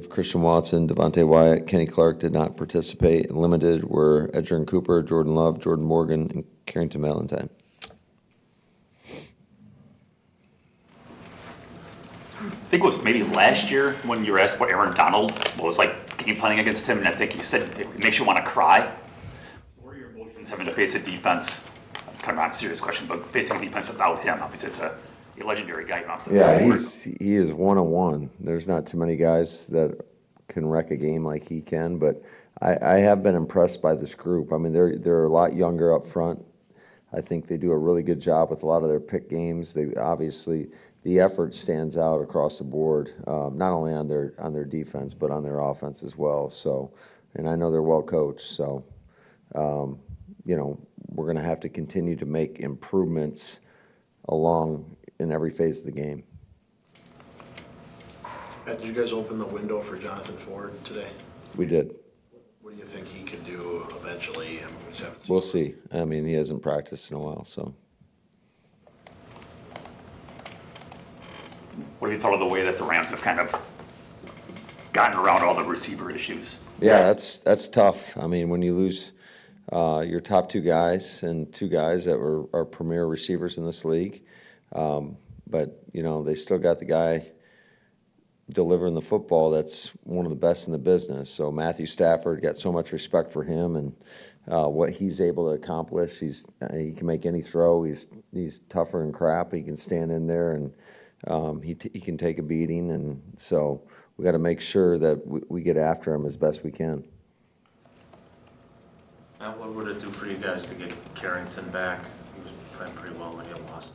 Christian Watson, Devontae Wyatt, Kenny Clark did not participate. And limited were Edgerrin Cooper, Jordan Love, Jordan Morgan, and Carrington Valentine. I think it was maybe last year when you were asked what Aaron Donald was like game planning against him, and I think you said it makes you want to cry. What are your emotions having to face a defense? Kind of not a serious question, but facing a defense without him, obviously it's a legendary guy. Yeah, he is one-on-one. There's not too many guys that can wreck a game like he can, but I have been impressed by this group. I mean, they're a lot younger up front. I think they do a really good job with a lot of their pick games. They obviously the effort stands out across the board, not only on their defense but on their offense as well. So, and I know they're well coached. So, we're going to have to continue to make improvements along in every phase of the game. Did you guys open the window for Jonathan Ford today? We did. What do you think he could do eventually? We'll see. I mean, he hasn't practiced in a while, so. What have you thought of the way that the Rams have kind of gotten around all the receiver issues? Yeah, that's tough. I mean, when you lose your top two guys and two guys that are premier receivers in this league, but they still got the guy delivering the football that's one of the best in the business. So Matthew Stafford, got so much respect for him and what he's able to accomplish. He can make any throw. He's tougher than crap. He can stand in there and he can take a beating. And so we got to make sure that we get after him as best we can. Now, what would it do for you guys to get Carrington back? He was playing pretty well when you lost.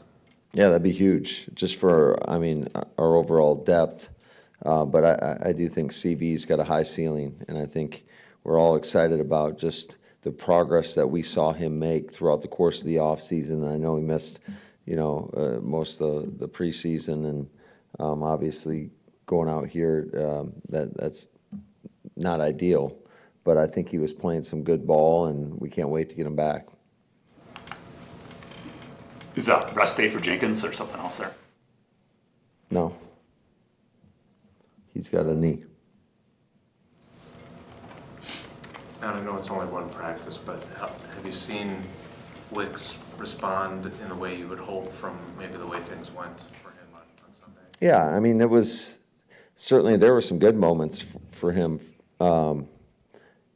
Yeah, that'd be huge, just for, our overall depth. But I do think CV's got a high ceiling, and I think we're all excited about just the progress that we saw him make throughout the course of the offseason. I know he missed, most of the preseason, and obviously going out here, that's not ideal. But I think he was playing some good ball, and we can't wait to get him back. Is that rest day for Jenkins or something else there? No. He's got a knee. And I know it's only one practice, but have you seen Wicks respond in the way you would hope from maybe the way things went for him on Sunday? Yeah, I mean, it was certainly there were some good moments for him.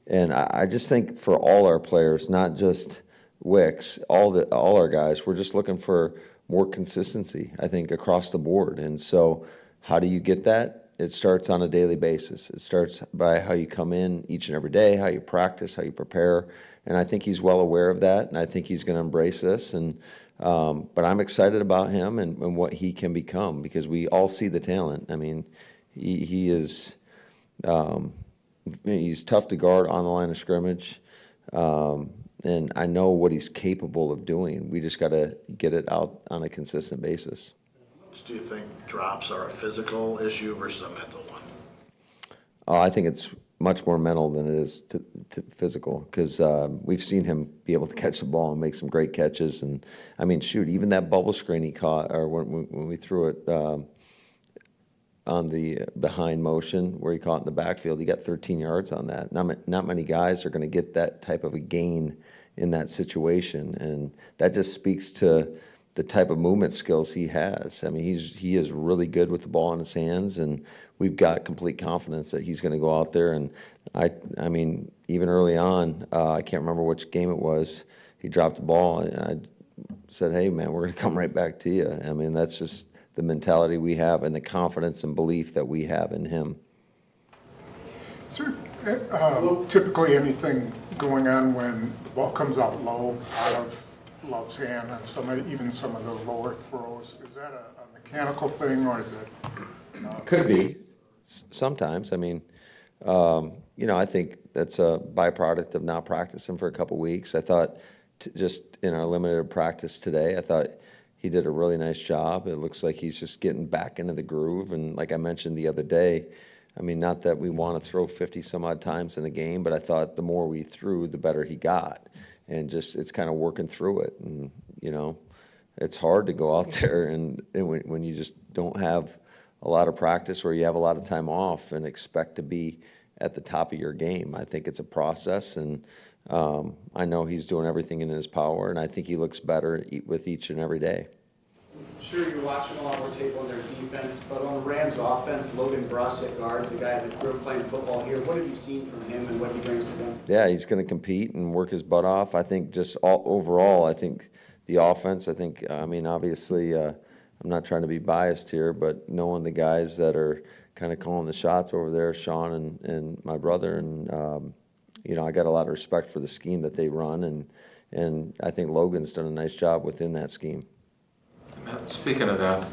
And I just think for all our players, not just Wicks, all our guys, we're just looking for more consistency, I think, across the board. And so how do you get that? It starts on a daily basis. It starts by how you come in each and every day, how you practice, how you prepare. And I think he's well aware of that, and I think he's going to embrace this. And but I'm excited about him and what he can become, because we all see the talent. I mean, he is he's tough to guard on the line of scrimmage. And I know what he's capable of doing. We just got to get it out on a consistent basis. Do you think drops are a physical issue versus a mental one? I think it's much more mental than it is to physical, because we've seen him be able to catch the ball and make some great catches. And, I mean, shoot, even that bubble screen he caught, or when we threw it on the behind motion where he caught in the backfield, he got 13 yards on that. Not many guys are going to get that type of a gain in that situation, and that just speaks to the type of movement skills he has. I mean, he is really good with the ball in his hands, and we've got complete confidence that he's going to go out there. And I mean, even early on, I can't remember which game it was, he dropped the ball, and I said, "Hey, man, we're going to come right back to you." I mean, that's just the mentality we have and the confidence and belief that we have in him. Is there typically anything going on when the ball comes out low out of Love's hand on even some of the lower throws? Is that a mechanical thing, or is it? Could be sometimes. I mean, I think that's a byproduct of not practicing for a couple weeks. I thought just in our limited practice today, I thought he did a really nice job. It looks like he's just getting back into the groove. And like I mentioned the other day, I mean, not that we want to throw 50 some odd times in a game, but I thought the more we threw, the better he got. And just it's kind of working through it. And, it's hard to go out there and when you just don't have a lot of practice or you have a lot of time off and expect to be at the top of your game. I think it's a process, and I know he's doing everything in his power, and I think he looks better with each and every day. Sure, you're watching a lot more tape on their defense, but on the Rams' offense, Logan Brussett guards, a guy that grew up playing football here. What have you seen from him and what he brings to them? Yeah, he's going to compete and work his butt off. I think just overall, I think the offense, I mean, obviously, I'm not trying to be biased here, but knowing the guys that are kind of calling the shots over there, Sean and my brother, and, you know, I got a lot of respect for the scheme that they run, and I think Logan's done a nice job within that scheme. Speaking of that,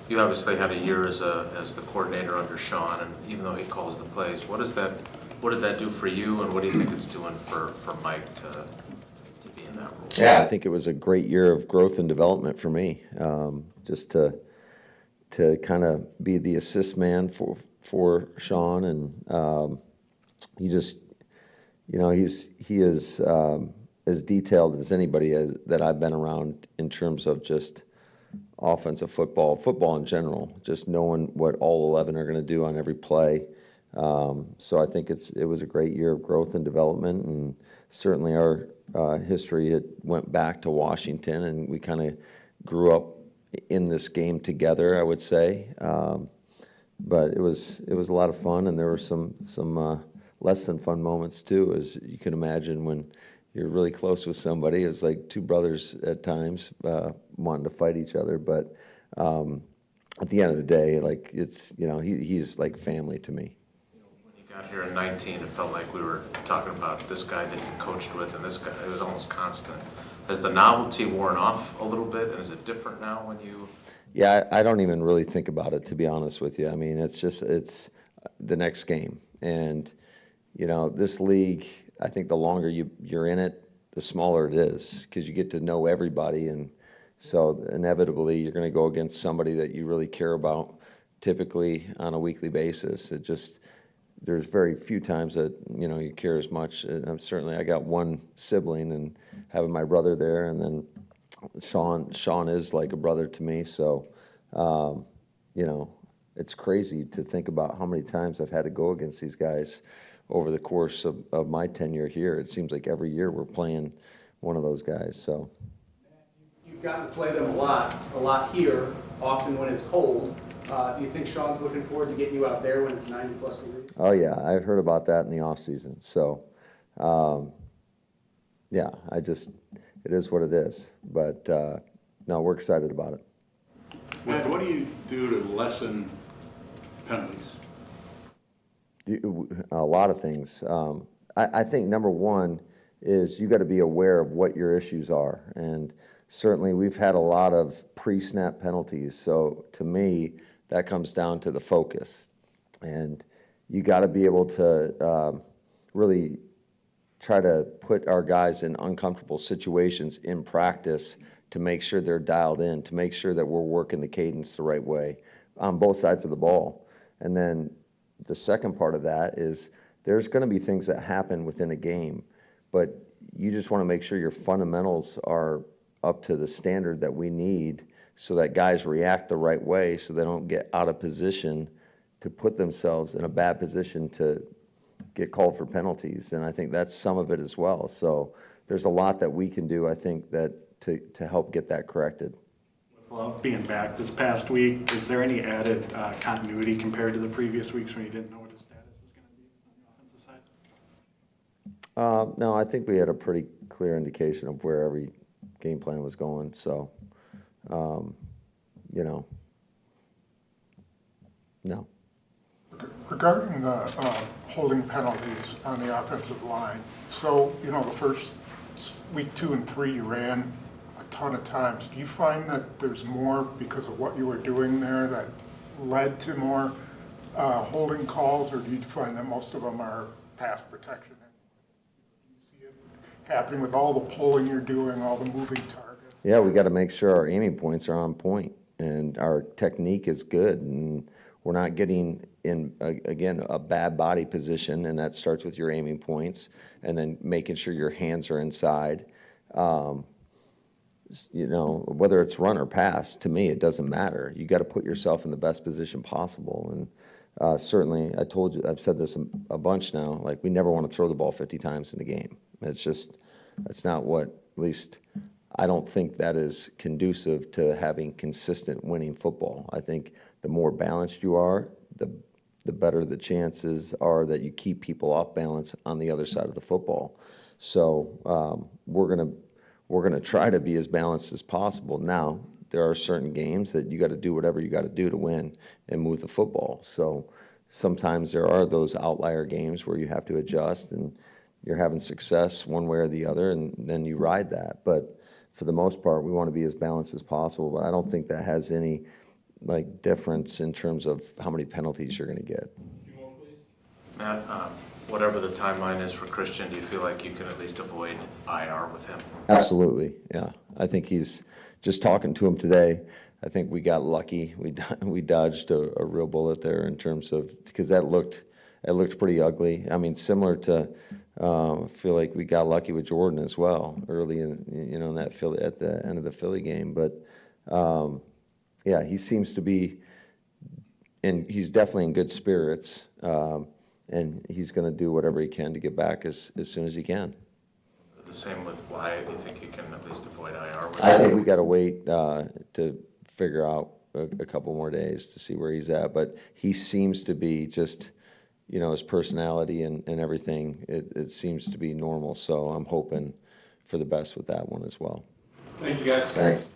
you obviously had a year as the coordinator under Sean, and even though he calls the plays, what did that do for you, and what do you think it's doing for Mike to be in that role? Yeah, I think it was a great year of growth and development for me, just to kind of be the assist man for Sean, and he just, you know, he is as detailed as anybody that I've been around in terms of just offensive football in general, just knowing what all 11 are going to do on every play. So I think it was a great year of growth and development, and certainly our history, it went back to Washington, and we kind of grew up in this game together, I would say. But it was a lot of fun, and there were some less than fun moments too, as you can imagine when you're really close with somebody. It's like two brothers at times wanting to fight each other, but at the end of the day, like, it's, you know, he's like family to me. When you got here in 19, it felt like we were talking about this guy that you coached with and this guy. It was almost constant. Has the novelty worn off a little bit, and is it different now when you? Yeah, I don't even really think about it, to be honest with you. I mean, it's the next game, and you know, this league, I think the longer you're in it, the smaller it is, because you get to know everybody, and so inevitably you're going to go against somebody that you really care about, typically on a weekly basis. There's very few times that, you know, you care as much. And certainly I got one sibling, and having my brother there, and then Sean is like a brother to me. So, you know, it's crazy to think about how many times I've had to go against these guys over the course of my tenure here. It seems like every year we're playing one of those guys. So You've gotten to play them a lot here, often when it's cold. Do you think Sean's looking forward to getting you out there when it's 90+ degrees? oh yeah, I've heard about that in the off season. So yeah, it is what it is. But no, we're excited about it. Matt, what do you do to lessen penalties? A lot of things. I think number one is you got to be aware of what your issues are, and certainly we've had a lot of pre-snap penalties. So to me, that comes down to the focus, and you got to be able to really try to put our guys in uncomfortable situations in practice to make sure they're dialed in, to make sure that we're working the cadence the right way on both sides of the ball. And then the second part of that is there's going to be things that happen within a game, but you just want to make sure your fundamentals are up to the standard that we need so that guys react the right way so they don't get out of position to put themselves in a bad position to get called for penalties. And I think that's some of it as well. So there's a lot that we can do, I think, that to help get that corrected. With Love being back this past week, is there any added continuity compared to the previous weeks when you didn't know what his status was going to be on the offensive side? No, I think we had a pretty clear indication of where every game plan was going. So, you know, no. Regarding the holding penalties on the offensive line, so, you know, the first week 2 and 3 you ran a ton of times. Do you find that there's more because of what you were doing there that led to more holding calls, or do you find that most of them are pass protection? Do you see it happening with all the pulling you're doing, all the moving targets? Yeah, we got to make sure our aiming points are on point and our technique is good, and we're not getting in, again, a bad body position, and that starts with your aiming points and then making sure your hands are inside. you know, whether it's run or pass, to me, it doesn't matter. You got to put yourself in the best position possible. And certainly, I told you, I've said this a bunch now, like we never want to throw the ball 50 times in a game. It's just, that's not what, at least I don't think that is conducive to having consistent winning football. I think the more balanced you are, the better the chances are that you keep people off balance on the other side of the football. So we're gonna try to be as balanced as possible. Now, there are certain games that you got to do whatever you got to do to win and move the football. So sometimes there are those outlier games where you have to adjust and you're having success one way or the other, and then you ride that. But for the most part, we want to be as balanced as possible. But I don't think that has any like difference in terms of how many penalties you're going to get. Matt, whatever the timeline is for Christian, do you feel like you can at least avoid IR with him? Absolutely, yeah. I think he's, just talking to him today, I think we got lucky. We dodged a real bullet there in terms of, because it looked pretty ugly. I mean, similar to, I feel like we got lucky with Jordan as well early in, you know, in that Philly, at the end of the Philly game. But yeah, he seems to be, and he's definitely in good spirits, and he's going to do whatever he can to get back as soon as he can. The same with Wyatt. You think you can at least avoid IR with I him? think we got to wait to figure out a couple more days to see where he's at. But he seems to be just, you know, his personality and everything, it seems to be normal. So I'm hoping for the best with that one as well. Thank you, guys. Thanks.